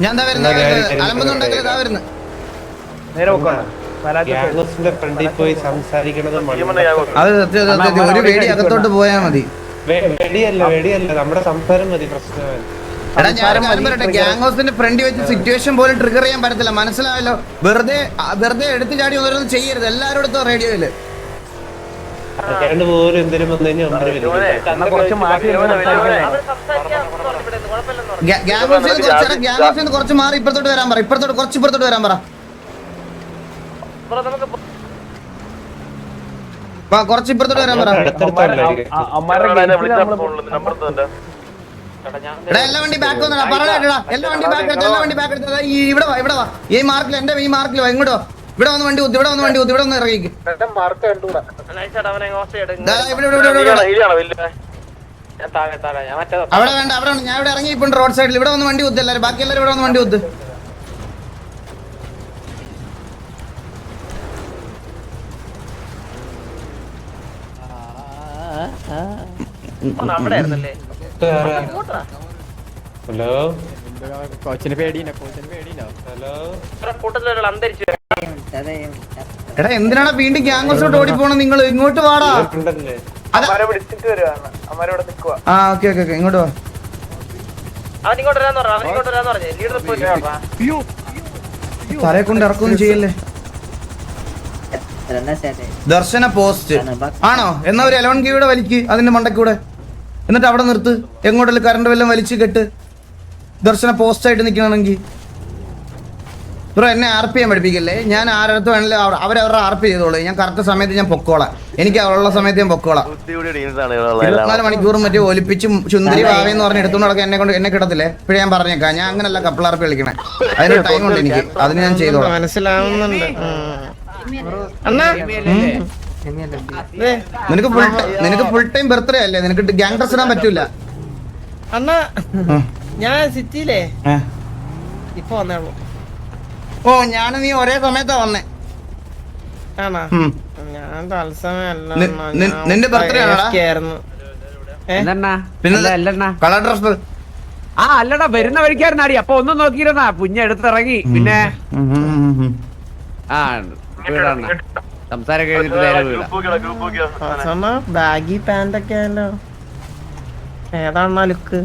ഞാൻ അലമ്പുന്നുണ്ടെങ്കിൽ ഇതാ വരുന്നു. അത് ഒരു പേടി അകത്തോട്ട് പോയാ മതി. വെടിയല്ല നമ്മുടെ സംസാരം മതി. പ്രശ്നമാണ്. എടാ ഞാൻ പറയട്ടെ, ഗ്യാങ് ഹൗസിന്റെ ഫ്രണ്ട് വെച്ച് സിറ്റുവേഷൻ പോലും ട്രിഗർ ചെയ്യാൻ പറ്റത്തില്ല, മനസ്സിലായല്ലോ. വെറുതെ എടുത്തു ചാടി ഓരോന്നും ചെയ്യരുത്. എല്ലാരോടത്തും റേഡിയോയില് കുറച്ച് മാറി ഇപ്പുറത്തോട്ട് വരാൻ പറ. കുറച്ച് ഇപ്പുറത്തോട്ട് വരാൻ പറ. കുറച്ച് ഇപ്പുറത്തോട്ട് വരാൻ പറ. എല്ലാ വണ്ടി ബാക്ക് വന്നടാ. പറഞ്ഞാ എല്ലാ വണ്ടി ബാക്ക് എടുത്തത്. ഇവിടെ വാ. ഈ മാർക്കിൽ എന്റെ ഈ മാർക്കിൽ വാ. ഇങ്ങോട്ടോ. ഇവിടെ വന്ന് വണ്ടി കുത്തി. ഇവിടെ വന്ന് ഇറങ്ങിക്ക്. അവിടെ വേണ്ട. ഞാൻ ഇവിടെ ഇറങ്ങി ഇപ്പൊ റോഡ് സൈഡിൽ. ഇവിടെ വന്ന് വണ്ടി കുത്തി. എല്ലാവരും ബാക്കി എല്ലാവരും ഇവിടെ വന്ന് വണ്ടി കുത്ത്. ഹലോ കോച്ചിന് പേടിയില്ല. ഹലോ എടാ എന്തിനാണ് വീണ്ടും ഗ്യാങ് ഹൗസിലോട്ട് ഓടിപ്പോണ? നിങ്ങൾ ഇങ്ങോട്ട് വാടാ. ഓക്കെ ഇങ്ങോട്ട് വാ. തലയെ കൊണ്ട് ഇറക്കൊന്നും ചെയ്യല്ലേ. ദർശന പോസ്റ്റ് ആണോ? എന്നാ ഒരു 11 കീയുടെ വലിക്ക് അതിന്റെ മണ്ടക്കൂടെ. എന്നിട്ട് അവിടെ നിർത്ത്. എങ്ങോട്ടല്ലേ കറണ്ട് വല്ലതും വലിച്ചു കെട്ട്. ദർശന പോസ്റ്റ് ആയിട്ട് നിൽക്കണമെങ്കിൽ ബ്രോ എന്നെ RP ചെയ്യാൻ പഠിപ്പിക്കല്ലേ. ഞാൻ ആരടുത്ത് വേണമല്ലോ അവരവരുടെ RP ചെയ്തോളൂ. ഞാൻ കറക്റ്റ് സമയത്ത് ഞാൻ പൊക്കോളാം. എനിക്ക് അവളുള്ള സമയത്ത് ഞാൻ പൊക്കോളാം. 24 മണിക്കൂറും മറ്റേ ഒലിപ്പിച്ച് ചുന്ദരി ഭാവയെന്ന് പറഞ്ഞ് എടുത്തുകൊണ്ട് നടക്കാൻ എന്നെ കിടത്തില്ലേ. ഇപ്പോഴും ഞാൻ പറഞ്ഞേക്കാം, ഞാൻ അങ്ങനല്ല കപ്പിൾ RP കളിക്കണേ. അതിന് ടൈം ഉണ്ട് എനിക്ക്. അതിന് ഞാൻ ചെയ്തോളാം. മനസ്സിലാവുന്നുണ്ട്. നിനക്ക് ഫുൾ ടൈം ബർത്ത്ഡേ അല്ലേ? നിനക്ക് ഗ്യാങ് ഡ്രസ് ഇടാൻ പറ്റൂല. അണ്ണാ ഞാൻ സിറ്റിയിലേ ഇപ്പൊ വന്നേളൂ. ഓ ഞാൻ നീ ഒരേ സമയത്താ വന്നേ. ആണോ? ഞാൻ തത്സമയം നിന്റെ ബർത്ത്ഡേ ആയിരുന്നു. കളർ ഡ്രസ് അല്ലടാ വരുന്ന വഴിക്കായിരുന്നാടി. അപ്പൊ ഒന്നും നോക്കിയിരുന്നാ എടുത്തിറങ്ങി. പിന്നെ സംസാരം കഴിഞ്ഞിട്ട് നേരെ വീടാ. ബാഗി പാന്റ് ഒക്കെ ആയല്ലോ. ഏതാണ ലുക്ക്?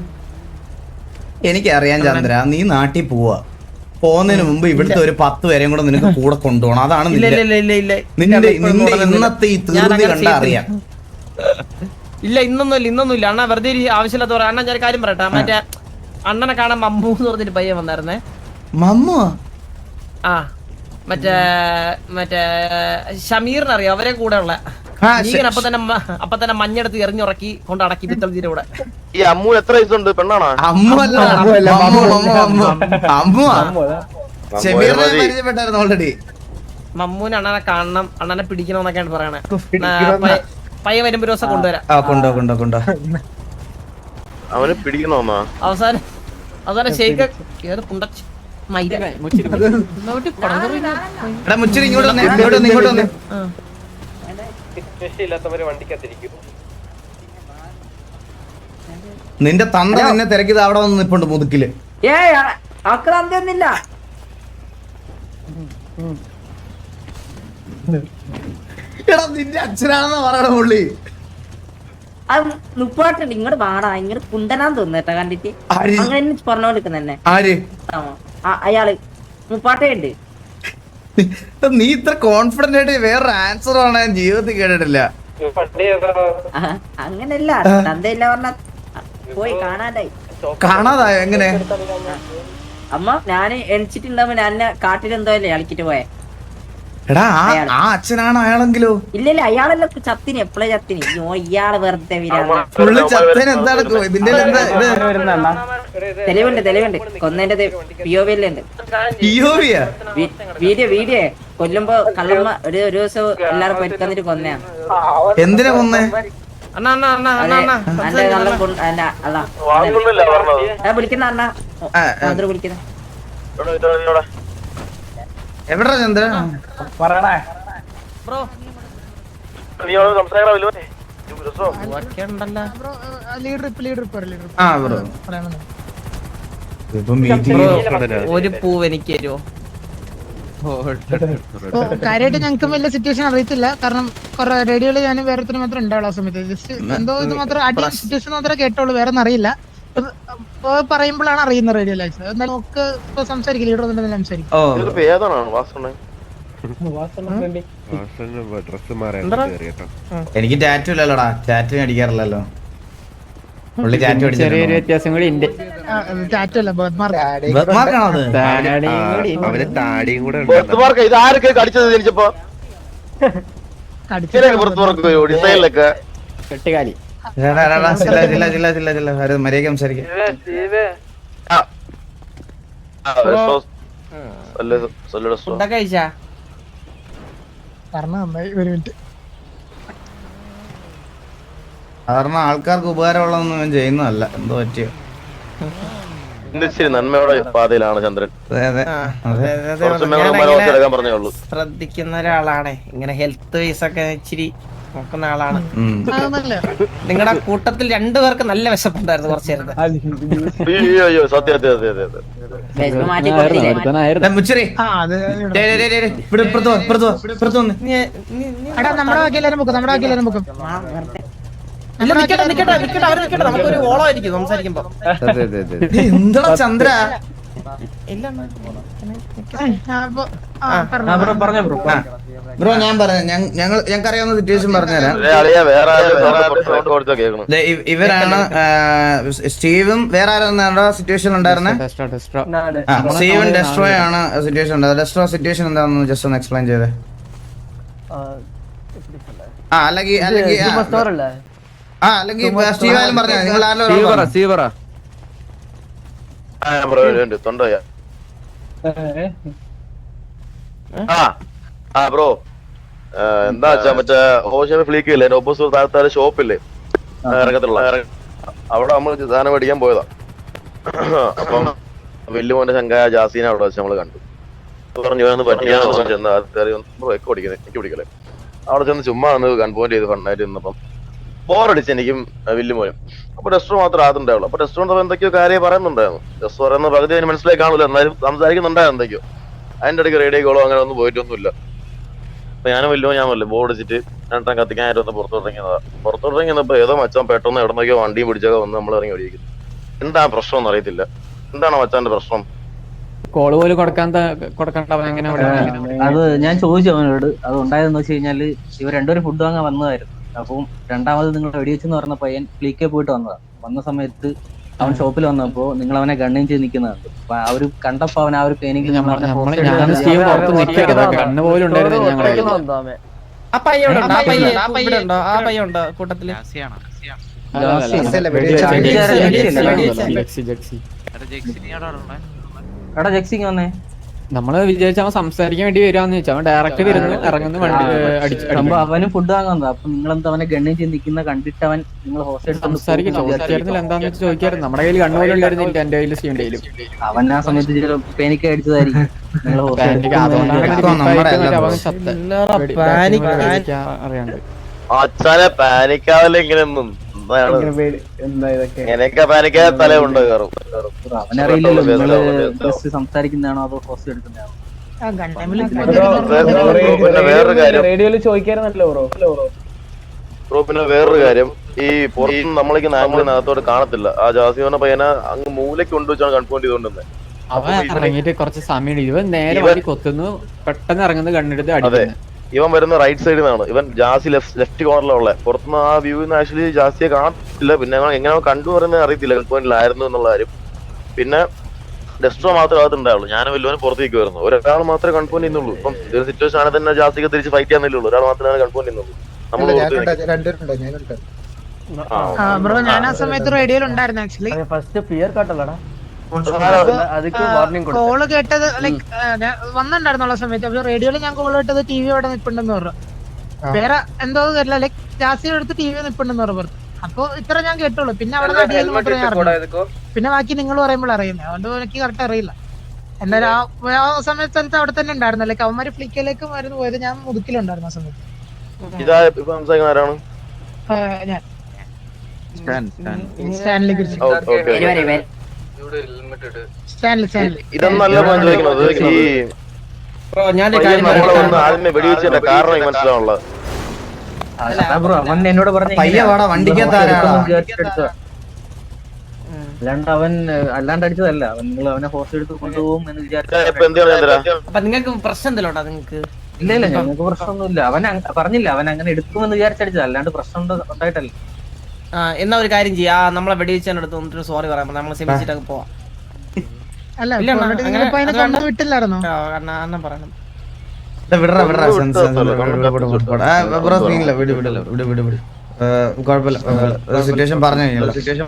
എനിക്കറിയാൻ ചന്ദ്ര, നീ നാട്ടിൽ പോവാ. പോകുന്നതിന് മുമ്പ് ഇവിടുത്തെ ഒരു 10 പേരെയും കൂടെ നിനക്ക് കൂടെ കൊണ്ടുപോകണം. അതാണ് നിന്റെ ഇന്നത്തെ ഈ തീർത്തി കണ്ടാ അറിയാം. ഇല്ല ഇന്നൊന്നുമില്ല അണ്ണാ. വെറുതെ ആവശ്യമില്ലാത്ത പറയാം. അണ്ണാ ഞാൻ കാര്യം പറയട്ടെ. മറ്റേ അണ്ണനെ കാണാൻ മമ്മു എന്ന് പറഞ്ഞൊരു പയ്യൻ വന്നായിരുന്നേ. മമ്മു? ആ മറ്റേ ഷമീറിനറിയാം. അവരെ കൂടെ ഉള്ള അപ്പൊ തന്നെ മഞ്ഞെടുത്ത് എറിഞ്ഞുറക്കി കൊണ്ട് അടക്കി പിത്തളത്തിന്റെ കൂടെ. ഈ അമ്മു എത്ര വയസ്സുണ്ട്? പെണ്ണാണോ? ഓൾറെഡി മമ്മൂന് അണ്ണനെ കാണണം, അണ്ണനെ പിടിക്കണം എന്നൊക്കെയാണ് പറയണേ. പയ്യ വരുമ്പോ ഒരു ദിവസം കൊണ്ടുവരാം. അവന് പിടിക്കണോ? അവസാനം ഷെയ്ക്ക് ഏത് പുണ്ടച്ച് നിന്റെ തന്ത നിന്നെ തിരക്കിയത് അവിടെ വന്ന് നിപ്പുണ്ട് മുതുക്കില്. എടാ നിന്റെ അച്ഛനാണെന്ന് പറയണ പുള്ളി. നുപ്പാട്ടുണ്ട്. ഇങ്ങോട്ട് പാടാ. ഇങ്ങോട്ട് കുണ്ടനാന്ന് തോന്നുന്നു കണ്ടിട്ട്. അങ്ങനെ പറഞ്ഞോണ്ടിരിക്കുന്നെ അയാള് മുപ്പാട്ടയുണ്ട്. നീ ഇത്ര കോൺഫിഡന്റ് ആയിട്ട് വേറൊരു ആൻസർ ആണ് ഞാൻ ജീവിതത്തിൽ കേട്ടിട്ടില്ല. അങ്ങനല്ല തന്തയില്ല പറഞ്ഞ പോയി കാണാതായോ? എങ്ങനെ? അമ്മ ഞാന് എണിച്ചിട്ടുണ്ടാവുമ്പോ ഞാൻ കാട്ടിലെന്തോല്ലേ കളിക്കിട്ട് പോയെ. എടാ ആ അച്ഛനാണ് അയാളെങ്കിലോ? ഇല്ല അയാളെല്ലാം ചത്തിന്. എപ്പോഴും ചത്തിന്. ഇയാള് വെറുതെ തെളിവുണ്ട്. കൊന്നതിന്റെ POV വീഡിയോ കൊല്ലുമ്പോ കള്ളമ്മ ഒരു ദിവസം എല്ലാരും പൊരുത്തന്നിട്ട് കൊന്നയാണ്. എന്തിനാ കൊന്നേ? വിളിക്കുന്ന അണ്ണ വിളിക്കുന്ന എവിടാ ചന്ദ്ര? ഇപ്പം ഒരു പൂവ് എനിക്ക് തരുമോ? കാര്യമായിട്ട് ഞങ്ങൾക്ക് വലിയ സിറ്റുവേഷൻ അറിയത്തില്ല. കാരണം കുറെ റേഡിയോയിൽ ഞാൻ വേറെ മാത്രം ഉണ്ടാവുള്ളൂ ആ സമയത്ത്. ജസ്റ്റ് എന്തോ ഇത് മാത്രം അടി സിറ്റുവേഷൻ മാത്രമേ കേട്ടോളൂ, വേറെ ഒന്നും അറിയില്ല. പറയുമ്പോഴാണ് അറിയുന്നത് റേഡിയോ ലൈഫ്. എന്നാലും നമുക്ക് ഇപ്പൊ സംസാരിക്കും, ലീഡർ വന്നിട്ട് സംസാരിക്കും. എനിക്ക് ടാറ്റു ഇല്ലല്ലോടാ, ടാറ്റു അടിക്കാറില്ലല്ലോ. പുള്ളി ടാറ്റു ചെറിയൊരു വ്യത്യാസം കൂടി ഉണ്ട്. ടാറ്റല്ല മാർക്കാണോ അത്? അവന് താടിയും കൂടെ ഇത് ആരൊക്കെ കടിച്ചത് ജനിച്ചപ്പോ ഡിസൈനിലൊക്കെ കെട്ടുകാലി മര്യാദ സംസാരിക്കാം. ഫുഡൊക്കെ കഴിച്ചാ? കാരണം നന്നായി. ഒരു മിനിറ്റ്. കാരണം ആൾക്കാർക്ക് ഉപകാരമുള്ളതൊന്നും ഞാൻ ചെയ്യുന്നതല്ല. എന്തോ പറ്റിയോ? നന്മയുടെ പാതയിലാണ് ചന്ദ്രൻ. ശ്രദ്ധിക്കുന്ന ഒരാളാണ്. ഇങ്ങനെ ഹെൽത്ത് വൈസ് ഒക്കെ ഇച്ചിരി നോക്കുന്ന ആളാണ്. നിങ്ങളുടെ കൂട്ടത്തിൽ രണ്ടുപേർക്ക് നല്ല വിശപ്പുണ്ടായിരുന്നു കുറച്ചു നേരത്തെ. മാറ്റി കൊടുത്തില്ലേ? മുച്ചറി നമ്മുടെ ബാക്കി എല്ലാവരും ബുക്കും, നമ്മുടെ ബാക്കി എല്ലാവരും ബുക്കും. നമുക്കൊരു ഓളമായിരിക്കും സംസാരിക്കുമ്പോ. എന്താ ചന്ദ്ര ബ്രോ? ഞാൻ പറഞ്ഞു, ഞങ്ങൾക്ക് അറിയാവുന്ന സിറ്റുവേഷൻ പറഞ്ഞുതരാം. ഇവരാണ് സ്റ്റീവും വേറെ ആരാ സിറ്റുവേഷൻ ഉണ്ടായിരുന്നത്? സ്റ്റീവൻ ഡെസ്ട്രോയ് ആണ് സിറ്റുവേഷൻ ഉണ്ടായത്. ഡെസ്ട്രോ സിറ്റുവേഷൻ എന്താണെന്ന് ജസ്റ്റ് ഒന്ന് എക്സ്പ്ലെയിൻ ചെയ്തേ. അല്ലെങ്കിൽ സ്റ്റീവ് ആയാലും പറഞ്ഞ നിങ്ങൾ തൊണ്ടയാ. ബ്രോ എന്താ വെച്ചാ മറ്റേ ഹോഷമ ഫ്ലീക്ക് ഇല്ലേ, ഓപ്പോസിറ്റ് താഴത്തെ ഷോപ്പില്ലേ ഇറങ്ങത്തുള്ള, അവിടെ നമ്മൾ സാധനം മേടിക്കാൻ പോയതാ. അപ്പം വെല്ലുമോന്റെ ശങ്കായ ജാസീനെ അവിടെ വെച്ച് നമ്മള് കണ്ടു. പറഞ്ഞു പറ്റിയാന്ന് ചെന്ന് എനിക്ക് പിടിക്കലേ. അവിടെ ചെന്ന് ചുമ്മാ ഒന്ന് കൺപോയിന്റ് ചെയ്ത് ഫണ്ണായിട്ട് നിന്നപ്പം ബോറടിച്ച് എനിക്കും വില്ലുമോനും. അപ്പൊ ഡെസ്റ്റർ മാത്രം ആദ്യമുണ്ടാവുള്ളൂ. അപ്പൊ ഡെസ്റ്ററിന്റെ എന്തൊക്കെയോ കാര്യം പറയുന്നുണ്ടായിരുന്നു. ഡെസ്റ്റർ പറയുന്ന പകുതി അതിന് മനസ്സിലായി കാണൂല, എന്നാലും സംസാരിക്കുന്നുണ്ടായിരുന്നു എന്തൊക്കെയോ. അതിന്റെ ഇടയ്ക്ക് റേഡിയോ കോളോ അങ്ങനെ ഒന്നും പോയിട്ടൊന്നുമില്ല. അപ്പൊ ഞാനും ഞാൻ ബോർഡ് വെച്ചിട്ട് രണ്ടാം കത്തിക്കാനായിട്ട് വന്ന് പുറത്തോട്ടിറങ്ങിയപ്പോ ഏതോ മച്ചാൻ പെട്ടെന്ന് എവിടെന്നൊക്കെയോ വണ്ടിയും പിടിച്ചൊക്കെ വന്ന് നമ്മൾ ഇറങ്ങി ഓടിയിരിക്കുന്നു. എന്താ പ്രശ്നം എന്ന് അറിയത്തില്ല. എന്താണ് മച്ചാന്റെ പ്രശ്നം? കോള് പോലും കൊടുക്കണ്ടവൻ എങ്ങനെ? അത് ഞാൻ ചോദിച്ചു അവനോട്. അത് ഉണ്ടായതെന്ന് വെച്ച് കഴിഞ്ഞാല് ഇവർ രണ്ടുപേരും ഫുഡ് വാങ്ങാൻ വന്നതായിരുന്നു. അപ്പം രണ്ടാമത് നിങ്ങൾ വെടിവെച്ചെന്ന് പറഞ്ഞ പയ്യൻ ഫ്ലീക്കെ പോയിട്ട് വന്നതാ. വന്ന സമയത്ത് അവൻ ഷോപ്പിൽ വന്നപ്പോ നിങ്ങൾ അവനെ ഗണ്ണിങ് ചെയ്ത് നിൽക്കുന്നുണ്ട്. അപ്പൊ അവര് കണ്ടപ്പോ അവൻ ആ ഒരു പെയിനിങ്ങിൽ കണ്ണ് പോലും ഉണ്ടായിരുന്നു. കൂട്ടത്തില് എടാ ജക്സിങ് വന്നേ. നമ്മള് വിചാരിച്ച അവൻ സംസാരിക്കാൻ വേണ്ടി വരാന്ന് വെച്ചാൽ അവൻ ഡയറക്റ്റ് വരുന്നു, ഇറങ്ങുന്നു, വണ്ടി അടിച്ചു. അവനും ഫുഡ് വാങ്ങാൻ. അപ്പൊ നിങ്ങളെന്താ അവനെ ഗണ്ണിങ് ചെയ്ത് നിൽക്കുന്ന കണ്ടിട്ട് അവൻ നിങ്ങൾ ചോദിച്ചായിരുന്നില്ല എന്താന്ന് വെച്ചാൽ ചോദിക്കായിരുന്നു. നമ്മുടെ കയ്യിൽ കണ്ണുപോലും ഉണ്ടായിരുന്നില്ല. എന്റെ കയ്യിൽ സ്റ്റീവിന്റെയിലും. അവൻ ആ സമയത്ത് പേനിക്ക് അടിച്ചതായിരിക്കും. അറിയാണ്ട് അച്ഛനെ പാനിക്കാവല്ലേ ഇങ്ങനെയൊന്നും. എനിക്ക് പാനിക്കാതെ തലയുണ്ട് കയറും. അവനറിയില്ലല്ലോ നിങ്ങള് ബസ് സംസാരിക്കുന്നതാണോ അതോ ഹോസ്റ്റ് എടുക്കുന്നതാണോ. പിന്നെ വേറൊരു കാര്യം ഈ പുറത്തുനിന്ന് നമ്മളേക്ക് ആംഗിളിനകത്തോട് കാണത്തില്ല. ആ ജാസിയോനെ പയ്യനെ അങ്ങ് മൂലയ്ക്ക് കൊണ്ടുവച്ചാണ് കൺഫോണ്ട് ചെയ്തോണ്ടിരുന്നത്. അവൻ ഇറങ്ങിയിട്ട് കുറച്ച് സമയം ഇവൻ നേരെ വഴി കൊത്തുന്നു, പെട്ടെന്ന് ഇറങ്ങുന്നത് കണ്ണെടുത്ത് അടിക്കുന്നു. ഇവൻ വരുന്ന റൈറ്റ് സൈഡിൽ നിന്നാണ്. ഇവൻ ജാസി ലെഫ്റ്റ് കോർണറിലുള്ള. പുറത്തുനിന്ന് ആ വ്യൂന്ന് ആക്ച്വലി ജാസിയെ കാണത്തില്ല. പിന്നെ എങ്ങനെ കണ്ടു പറയുന്നത് അറിയത്തില്ല കൺപോയിന്റിലായിരുന്നു എന്നുള്ള കാര്യം. പിന്നെ ഡെസ്ട്രോ മാത്രമേ അകത്തുണ്ടാവുള്ളൂ. ഞാനും വല്ലോനും പുറത്തേക്ക് വരുന്നു. ഒരാൾ മാത്രമേ കൺപോയിന്റ് ചെയ്യുന്നുള്ളൂ. ഇപ്പം ഒരു സിറ്റുവേഷൻ ആണെങ്കിൽ തന്നെ ജാസിക്ക് തിരിച്ച് ഫൈറ്റ് ചെയ്യാന്നില്ലുള്ളൂ. ഒരാൾ മാത്രമേ കൺപോയിന്റ് ചെയ്യുന്നുള്ളൂ. നമ്മൾ ബ്രോ ഞാൻ ആ സമയത്ത് റേഡിയോയിൽ ഉണ്ടായിരുന്നു. ആക്ച്വലി കോള് കേട്ടത് ലൈക്ക് വന്നിട്ടുണ്ടായിരുന്നുള്ള സമയത്ത്. പക്ഷെ റേഡിയോയിൽ ഞാൻ കോള് കേട്ടത് ടി വി അവിടെ നിൽപ്പുണ്ടെന്ന് പറഞ്ഞു. വേറെ എന്തോ കേട്ടില്ല. ലൈക്ക് ജാസിയുടെ അടുത്ത് ടി വി നിൽപ്പുണ്ടെന്ന് പറഞ്ഞു. അപ്പൊ ഇത്ര ഞാൻ കേട്ടുള്ളൂ. പിന്നെ അവിടെ മാത്രമേ ഞാൻ അറിഞ്ഞു. പിന്നെ ബാക്കി നിങ്ങൾ പറയുമ്പോൾ അറിയുന്നത്. അതുകൊണ്ട് എനിക്ക് കറക്റ്റ് അറിയില്ല. എന്തായാലും ആ സമയത്ത് അവിടെ തന്നെ ഉണ്ടായിരുന്നു. ലൈക്ക് അവന്മാര് ഫ്ലിക്കയിലേക്ക് മരുന്ന് പോയത് ഞാൻ മുതുക്കിലുണ്ടായിരുന്നു ആ സമയത്ത്. ഞാൻ സ്റ്റാൻലി കുറിച്ച് ഇതൊന്നല്ല ഞാൻ ചോദിക്കുന്നത്. ഈ ബ്രോ ഞാനൊരു പയ്യൻ കാര്യം നമ്മളെ പറയാം. വന്ന് ആദ്യമേ വെടിവെച്ചതിന്റെ കാരണം എനിക്ക് മനസ്സിലാവുള്ളത്. ബ്രോ അവൻ എന്നോട് പറഞ്ഞു പയ്യ വാടാ, വണ്ടിക്കകത്ത് ആരാടാ? അല്ലാണ്ട് അവൻ അല്ലാണ്ട് അടിച്ചതല്ല. അവൻ നിങ്ങൾ അവനെ ഹോസ്റ്റൽ എടുത്ത് കൊണ്ടുപോകും എന്ന് വിചാരിച്ചു. ഇപ്പൊ എന്ത് പറഞ്ഞാ അപ്പൊ നിങ്ങൾക്ക് പ്രശ്നം എന്തെങ്കിലും ഉണ്ടോ നിങ്ങൾക്ക്? ഇല്ല ഞങ്ങൾക്ക് പ്രശ്നമൊന്നുമില്ല. അവൻ പറഞ്ഞില്ല അവൻ അങ്ങനെ എടുക്കുമെന്ന് വിചാരിച്ചടിച്ചത്, അല്ലാണ്ട് പ്രശ്നം ഉണ്ടായിട്ടല്ല. എന്നാ ഒരു കാര്യം ചെയ്യാ, നമ്മളെ വെടിവെച്ചതിനടുത്ത് വന്നിട്ട് സോറി പറയാം, നമ്മൾ ക്ഷമിച്ചിട്ടൊക്കെ പോവാം. അല്ല ഇല്ല, അണ്ണാ, already അങ്ങനെ നിങ്ങളിപ്പോ അതിനെ അതുകൊണ്ട് കൊന്നു വിട്ടില്ലായിരുന്നോ? അണ്ണാ പറയണം. വിടറ ബ്രോ സീനില്ല, വിട് കുഴപ്പമില്ല. സിറ്റുവേഷൻ പറഞ്ഞു കഴിഞ്ഞല്ലോ.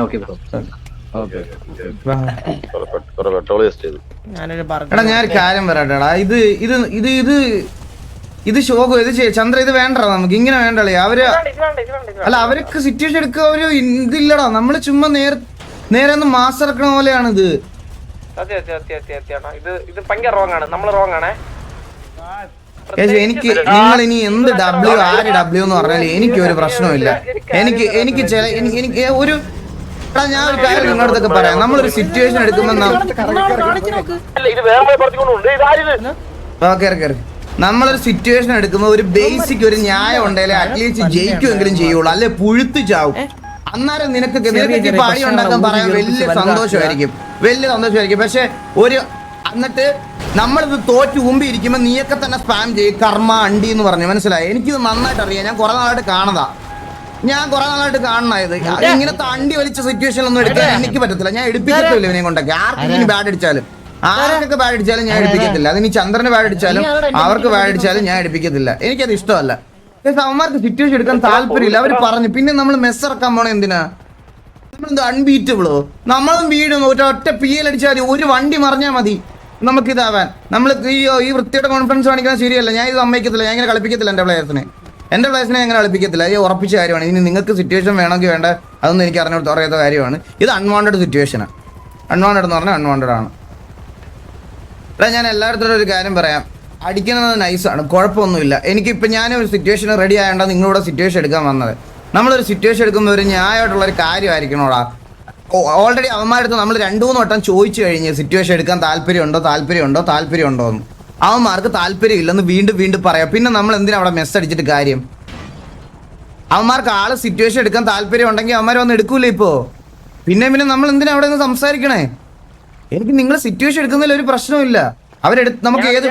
Okay bro. പെട്രോൾ ജസ്റ്റ് ചെയ്തു. ഞാനൊരു എടാ ഞാനൊരു കാര്യം പറയട്ടെടാ, ഇത് ശോകം, ഇത് ചന്ദ്ര, ഇത് വേണ്ടടാ, നമുക്ക് ഇങ്ങനെ വേണ്ടല്ലേ. അവര് അല്ല, അവർക്ക് സിറ്റുവേഷൻ എടുക്കുക, ഒരു ഇതില്ലടാ. നമ്മള് ചുമ്മാ നേരെ ഒന്ന് മാസ് ഇറക്കണ പോലെയാണ് ഇത്. ഇത് ഭയങ്കര റോങ് ആണ്, നമ്മള് റോങ് ആണേ. എനിക്ക് നിങ്ങൾ ഇനി എന്ത് ആര് ഡബ്ല്യു എന്ന് പറഞ്ഞാൽ എനിക്ക് ഒരു പ്രശ്നവുമില്ല. എനിക്ക് ഒരു ഞാൻ ഒരു കാര്യം നിങ്ങളുടെ അടുത്തൊക്കെ പറയാം. നമ്മളൊരു സിറ്റുവേഷൻ എടുക്കുമ്പോൾ നമ്മളൊരു സിറ്റുവേഷൻ എടുക്കുമ്പോൾ ഒരു ബേസിക് ഒരു ന്യായം ഉണ്ടെങ്കിൽ അറ്റ്ലീസ്റ്റ് ജയിക്കുമെങ്കിലും ചെയ്യുള്ളൂ, അല്ലെ പുഴുത്ത് ചാവും. അന്നേരം നിനക്ക് പാടി ഉണ്ടാക്കാൻ പറയാൻ വലിയ സന്തോഷമായിരിക്കും. പക്ഷെ എന്നിട്ട് നമ്മളിത് തോറ്റ് മുമ്പ് ഇരിക്കുമ്പോൾ നീയൊക്കെ തന്നെ സ്പാം ചെയ്യും കർമ്മ അണ്ടി എന്ന് പറഞ്ഞു. മനസ്സിലായി? എനിക്കിത് നന്നായിട്ട് അറിയാം. ഞാൻ കുറെ നാളായിട്ട് കാണുന്നതാ. കാണണത് ഇങ്ങനത്തെ അണ്ടി വലിച്ച സിറ്റുവേഷനിലൊന്നും എടുക്കാൻ എനിക്ക് പറ്റത്തില്ല. ഞാൻ എടുപ്പിക്കത്തില്ല ഇവനെ കൊണ്ടൊക്കെ. ആർക്കെങ്കിലും ബാഡ് അടിച്ചാലും ആർക്കൊക്കെ ബാഡ് അടിച്ചാലും ഞാൻ എടുപ്പിക്കത്തില്ല. അതിന് ചന്ദ്രന് ബാഡ് അടിച്ചാലും അവർക്ക് ബാഡ് അടിച്ചാലും ഞാൻ എടുപ്പിക്കത്തില്ല. എനിക്കത് ഇഷ്ടമല്ല. അവന്മാർക്ക് സിറ്റുവേഷൻ എടുക്കാൻ താല്പര്യമില്ല. അവർ പറഞ്ഞു പിന്നെ നമ്മൾ മെസ്സ് ഇറക്കാൻ പോണേ എന്തിനാ? നമ്മളെന്ത് അൺബീറ്റബിളോ? നമ്മളും വീടും ഒറ്റ PL അടിച്ചാൽ മതി, ഒരു വണ്ടി മറിഞ്ഞാൽ മതി നമുക്കിതാവാൻ. നമ്മൾ ഈ വൃത്തിയുടെ കോൺഫിഡൻസ് കാണിക്കുന്നത് ശരിയല്ല. ഞാൻ ഇത് സമ്മതിക്കത്തില്ല. ഞാൻ ഇങ്ങനെ കളിപ്പിക്കത്തില്ല എൻ്റെ പ്ലേയേഴ്സിനെ അങ്ങനെ കളിപ്പിക്കത്തില്ല. ഇത് ഉറപ്പിച്ച കാര്യമാണ്. ഇനി നിങ്ങൾക്ക് സിറ്റുവേഷൻ വേണമെങ്കിൽ വേണ്ട, അതൊന്നും എനിക്ക് അറിയാത്ത കാര്യമാണ്. ഇത് അൺവാണ്ടഡ് സിറ്റുവേഷനാണ്. അൺവാണ്ടഡ് എന്ന് പറഞ്ഞാൽ അൺവാണ്ടഡ് ആണ്. എടാ ഞാൻ എല്ലായിടത്തും ഒരു കാര്യം പറയാം, അടിക്കുന്നത് നൈസാണ്, കുഴപ്പമൊന്നുമില്ല. എനിക്കിപ്പോൾ ഞാനൊരു സിറ്റുവേഷൻ റെഡി ആയതുകൊണ്ട് നിങ്ങളിവിടെ സിറ്റുവേഷൻ എടുക്കാൻ വന്നത്. നമ്മളൊരു സിറ്റുവേഷൻ എടുക്കുമ്പോൾ ഒരു ന്യായമായിട്ടുള്ളൊരു കാര്യമായിരിക്കണോടാ. ഓൾറെഡി അവന്മാരടുത്ത് നമ്മൾ 2-3 വട്ടം ചോദിച്ചു കഴിഞ്ഞ് സിറ്റുവേഷൻ എടുക്കാൻ താല്പര്യമുണ്ടോ എന്ന്. അവന്മാർക്ക് താല്പര്യമില്ലെന്ന് വീണ്ടും പറയാം. പിന്നെ നമ്മൾ എന്തിനാ അവിടെ മെസ്സ് അടിച്ചിട്ട് കാര്യം? അവന്മാർക്ക് ആള് സിറ്റുവേഷൻ എടുക്കാൻ താല്പര്യം ഉണ്ടെങ്കിൽ അവന്മാർ വന്ന് എടുക്കൂലേ ഇപ്പോൾ? പിന്നെ നമ്മൾ എന്തിനാ അവിടെ നിന്ന് സംസാരിക്കണേ? എനിക്ക് നിങ്ങൾ സിറ്റുവേഷൻ എടുക്കുന്നതിൽ ഒരു പ്രശ്നമില്ല. നമുക്ക് ഏത്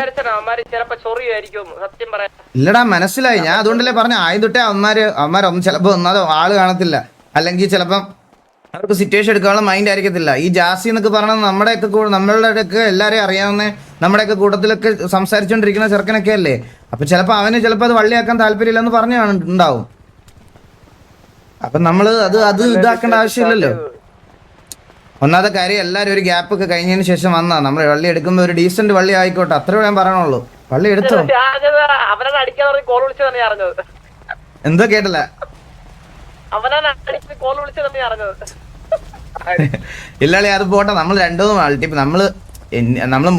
ഇല്ലടാ, മനസ്സിലായി. ഞാൻ അതുകൊണ്ടല്ലേ പറഞ്ഞ ആദ്യം തൊട്ടേ അവന്മാരൊന്നും ചിലപ്പോൾ ഒന്നാമത് ആള് കാണത്തില്ല, അല്ലെങ്കിൽ ചിലപ്പം അവർക്ക് സിറ്റുവേഷൻ എടുക്കാനുള്ള മൈൻഡ് ആയിരിക്കത്തില്ല. ഈ ജാസി എന്നൊക്കെ പറഞ്ഞാൽ നമ്മളുടെയൊക്കെ എല്ലാവരെയും അറിയാവുന്ന നമ്മുടെയൊക്കെ കൂട്ടത്തിലൊക്കെ സംസാരിച്ചുകൊണ്ടിരിക്കുന്ന ചെറുക്കനൊക്കെ അല്ലേ. അപ്പൊ ചിലപ്പോൾ അവന് അത് വള്ളിയാക്കാൻ താല്പര്യമില്ലെന്ന് ഉണ്ടാവും. അപ്പൊ നമ്മള് അത് ഇതാക്കേണ്ട ആവശ്യമില്ലല്ലോ. ഒന്നാമത്തെ കാര്യം എല്ലാവരും ഒരു ഗ്യാപ്പ് ഒക്കെ കഴിഞ്ഞതിന് ശേഷം വന്നാ നമ്മൾ വള്ളി എടുക്കുമ്പോൾ ഒരു ഡീസന്റ് വള്ളി ആയിക്കോട്ടെ, അത്രേ ഞാൻ പറയണുള്ളൂ. വള്ളി എടുത്തോ? എന്തോ കേട്ടില്ല. ഇല്ലാളി അത് പോട്ടെ. നമ്മൾ 2-3 മൾട്ടിപ്പ് നമ്മള്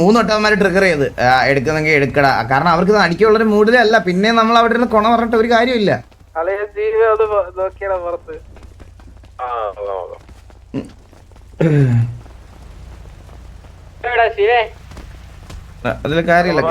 3 വട്ടന്മാരെ ട്രിഗർ ചെയ്ത് എടുക്കുന്നെങ്കിൽ എടുക്കടാ. കാരണം അവർക്ക് അടിക്കാനുള്ളൊരു മൂഡിലല്ല. പിന്നെ നമ്മൾ അവിടെ നിന്ന് കൊണ പറഞ്ഞിട്ട് ഒരു കാര്യമില്ല. അതില് കാര്യമില്ല.